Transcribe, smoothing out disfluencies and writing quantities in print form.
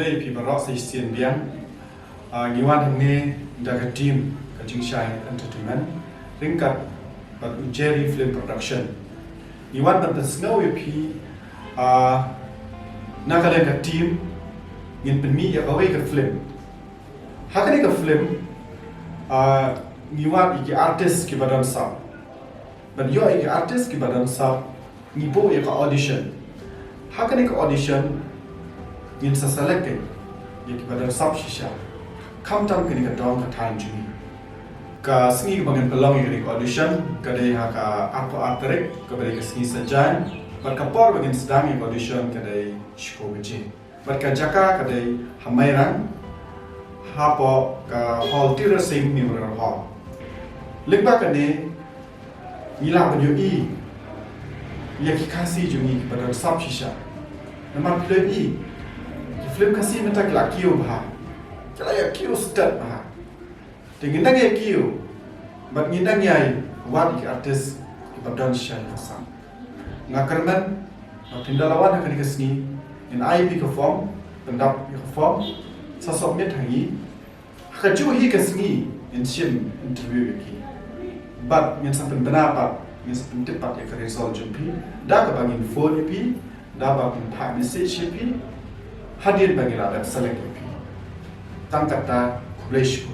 play pi barok sa sian biang ngiwan hangne daga team ka jingshai entertainment ringkat bat Jerry Film Production ngiwan bat snow pi nakale ka team ngin penmi ya kawei ka film hakane ka film ngiwan iki artist ki badan sa but yo iki artist ki badan sa ngibo ya ka audition hakane ka audition ngin sa selected iki badan sab shisha kam tam kini ka dong ka time juni ka singi bangan pelong iki audition ka dei ha ka apo atrek ka beri ka singi sajan but ka por bangan sedang iki audition ka dei shiko beji but ka jaka ka dei Mairang hapoh ka hall tira sing memorial hall lekba ka ne nila banyo i yaki khasi juni ka badan sab shisha nama flim i flim khasi menta kala kiyo bah kala ya kiyo start bah tingin ya kiyo but ngindang yai wat ki artist ki badan shisha kasam ngakarman pindalawan akan dikasni in IP ka form pendap ka form sa submit hangi khaju hi kasni in sim interview ki but ngin sa pendapat ngin sa pendapat ya ka result jumpi da ka bangin phone pi da ba pin pa message pi hadir bagi la select pi tang kata kublish